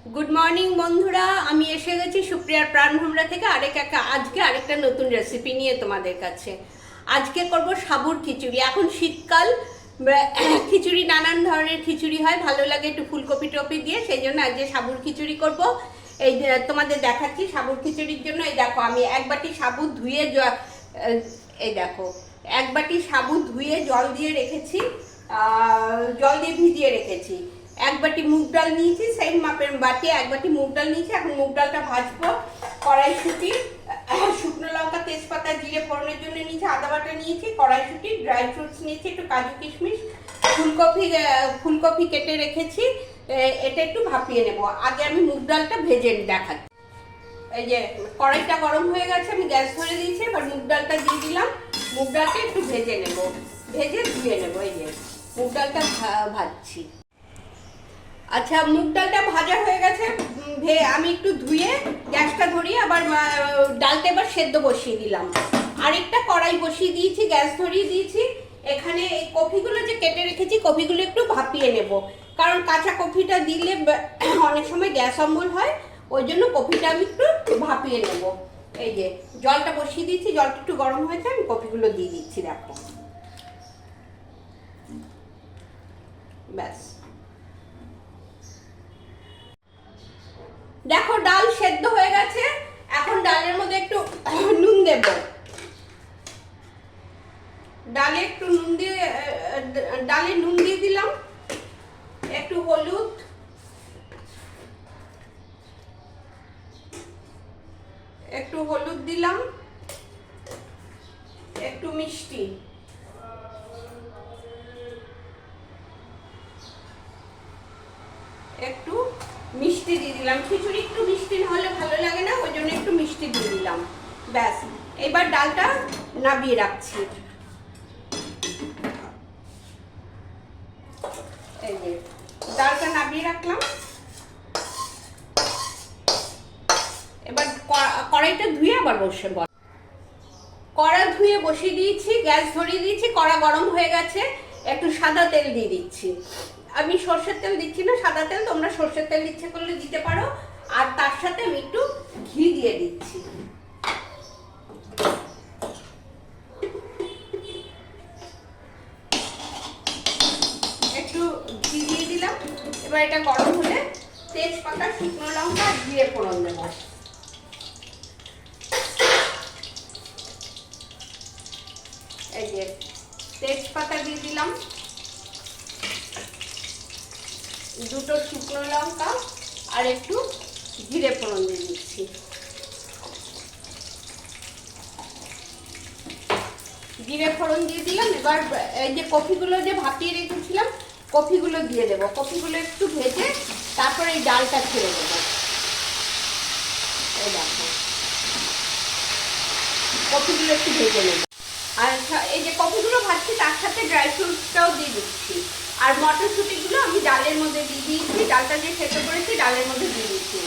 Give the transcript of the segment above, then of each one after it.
Good morning বন্ধুরা, আমি এসে গেছি সুপ্রিয়ার প্রাণভোমরা থেকে আজকে আরেকটা নতুন রেসিপি নিয়ে তোমাদের কাছে। আজকে করব সাবুর খিচুড়ি। এখন শীতকাল, খিচুড়ি নানান ধরনের খিচুড়ি হয়, ভালো লাগে একটু ফুলকপি টপি দিয়ে, সেই জন্য আজকে সাবুর খিচুড়ি করব। এই তোমাদের দেখাচ্ছি সাবুর খিচুড়ির জন্য। এই দেখো, আমি এক বাটি সাবু ধুয়ে এই দেখো, এক বাটি সাবু ধুয়ে জল দিয়ে রেখেছি, জল দিয়ে ভিজিয়ে রেখেছি। এক বাটি মুগ ডাল নিয়েছি, সেম মাপের বাটি এক বাটি মুগ ডাল নিয়েছি। এখন মুগ ডালটা ভাজবো। কড়াইশুঁটি, শুকনো লঙ্কা, তেজপাতা, জিরে ফোড়নের জন্য নিয়েছি, আদা বাটা নিয়েছি, কড়াইশুঁটি, ড্রাই ফ্রুটস নিয়েছি, একটু কাজু কিশমিশ, ফুলকপি কেটে রেখেছি। এটা একটু ভাপিয়ে নেব। আগে আমি মুগ ডালটা ভেজে দেখাচ্ছি। এই যে কড়াইটা গরম হয়ে গেছে, আমি গ্যাস ধরে দিয়েছি। এবার মুগ ডালটা দিয়ে দিলাম। মুগ ডালটা একটু ভেজে নেব, ভেজে ধুয়ে নেব। এই যে মুগ ডালটা ভাজছি। আচ্ছা, মুগ ডালটা ভাজা হয়ে গেছে, আমি একটু ধুয়ে গ্যাসটা ধরিয়ে আবার ডালটা এবার সেদ্ধ বসিয়ে দিলাম। আরেকটা কড়াই বসিয়ে দিয়েছি, গ্যাস ধরিয়ে দিয়েছি। এখানে এই কফিগুলো যে কেটে রেখেছি, কফিগুলো একটু ভাপিয়ে নেব, কারণ কাঁচা কফিটা দিলে অনেক সময় গ্যাস অম্বল হয়, ওই জন্য কফিটা আমি একটু ভাপিয়ে নেব। এই যে জলটা বসিয়ে দিয়েছি, জলটা একটু গরম হয়েছে, আমি কফিগুলো দিয়ে দিচ্ছি। দেখো, ব্যাস। দেখো, ডাল সেদ্ধ হয়ে গেছে। এখন ডালের মধ্যে একটু নুন দেব। ডালে একটু নুন দিয়ে দিলাম। একটু হলুদ, দিলাম। একটু মিষ্টি, দিয়ে দিলাম। খিচুড়ি একটু মিষ্টি না হলে ভালো লাগে না, ওই জন্য একটু মিষ্টি দিয়ে দিলাম। ব্যাস, এবার ডালটা নামিয়ে রাখছি। এই যে ডালটা নামিয়ে রাখলাম। এবার কড়াইটা ধুয়ে আবার কড়া ধুয়ে বসিয়ে দিয়েছি, গ্যাস ধরিয়ে দিয়েছি। কড়া গরম হয়ে গেছে, একটু সাদা তেল দিয়ে দিচ্ছি। আমি সর্ষের তেল দিচ্ছি না, সাদা তেল। তোমরা সর্ষের তেল ইচ্ছে করলে দিতে পারো। আর তার সাথে আমি একটু ঘি দিয়ে দিচ্ছি। একটু ঘি দিয়ে দিলাম। এবার এটা গরম হলে তেজপাতা, শুকনো লঙ্কা আর জিরে ফোড়ন দেব। এই যে তেজপাতা দিয়ে দিলাম, দুটো শুকনো লঙ্কা আর একটু জিরে ফোড়ন দিয়ে দিচ্ছি। জিরে ফোড়ন দিয়ে দিলাম। এবার এই যে কফিগুলো যে ভাপিয়ে রেখেছিলাম, কফিগুলো দিয়ে দেবো। কফিগুলো একটু ভেজে তারপরে এই ডালটা ছেড়ে দেবো। এই দেখো, কফিগুলো একটু ভেজে নেব। আর এই যে কফিগুলো ভাজছি, তার সাথে ড্রাই ফ্রুটসটাও দিয়ে দিচ্ছি। আর মটরশুঁটিগুলো আমি ডালের মধ্যে দিয়ে দিয়েছি। ডালটা যে সেদ্ধ করেছি ডালের মধ্যে দিয়ে দিচ্ছি।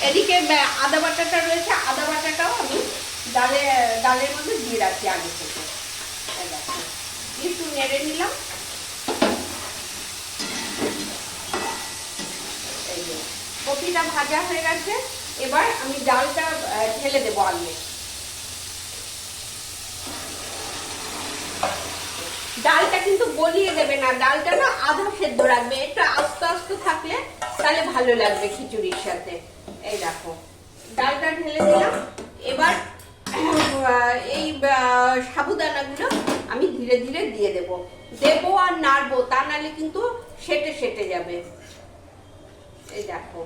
এদিকে আদা বাটাটা রয়েছে, আদা বাটাটাও আমি ডালের মধ্যে দিয়ে রাখছি আগে থেকে। একটু নেড়ে নিলাম। এই যে কফিটা ভাজা হয়ে গেছে, এবার আমি ডালটা ঢেলে দেবো আগে। ডালটা কিন্তু গলিয়ে দেবে না, ডালটা না আধা সেদ্ধ রাখবে, একটু আস্তে আস্তে থাকলে তাহলে ভালো লাগবে খিচুড়ির সাথে। এই দেখো, ডালটা ঢেলে দিলাম। এবার এই সাবুদানাগুলো আমি ধীরে ধীরে দিয়ে দেবো আর নাড়বো, তা নাহলে কিন্তু সেটে যাবে। এই দেখো,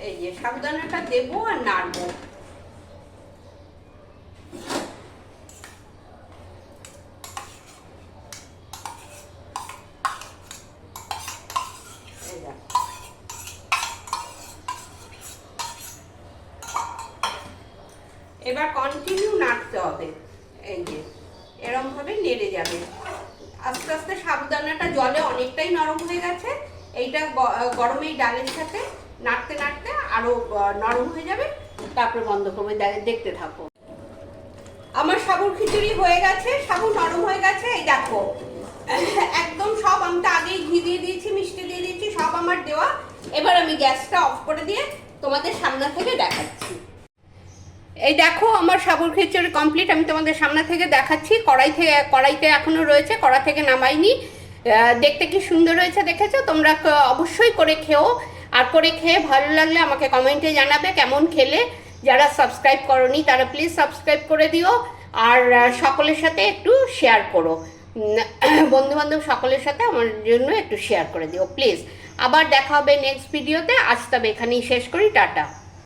এই যে সাবুদানাটা দেবো আর নাড়বো। এবার কন্টিনিউ নাড়তে হবে। এই যে এরকম ভাবে নেড়ে যাবে। আস্তে আস্তে সাবুদানাটা জলে অনেকটাই নরম হয়ে গেছে। এইটা গরমে ডালের সাথে নাড়তে নাড়তে আরো নরম হয়ে যাবে। তারপরে বন্ধ করবে, দেখতে থাকো। আমার সাবুর খিচুড়ি হয়ে গেছে, সাবু নরম হয়ে গেছে। এই দেখো, একদম সব, আমি তো আগেই ঘি দিয়ে দিয়েছি, মিষ্টি দিয়ে দিয়েছি, সব আমার দেওয়া। এবার আমি গ্যাসটা অফ করে দিয়ে তোমাদের সামনে থেকে দেখাচ্ছি। এই দেখো আমার সাবুর খিচুড়ি কমপ্লিট, আমি তোমাদের সামনে থেকে দেখাচ্ছি। কড়াইতে এখনো রয়েছে, কড়া থেকে নামাইনি। দেখতে কি সুন্দর হয়েছে দেখেছো? তোমরা অবশ্যই করে খেও, আর করে খেয়ে ভালো লাগলে আমাকে কমেন্টে জানাবে কেমন খেলে। যারা সাবস্ক্রাইব করোনি তারা প্লিজ সাবস্ক্রাইব করে দিও, আর সকলের সাথে একটু শেয়ার করো, বন্ধুবান্ধব সকলের সাথে আমার জন্য একটু শেয়ার করে দিও প্লিজ। আবার দেখা হবে নেক্সট ভিডিওতে। আজ তবে এখানেই শেষ করি, টাটা।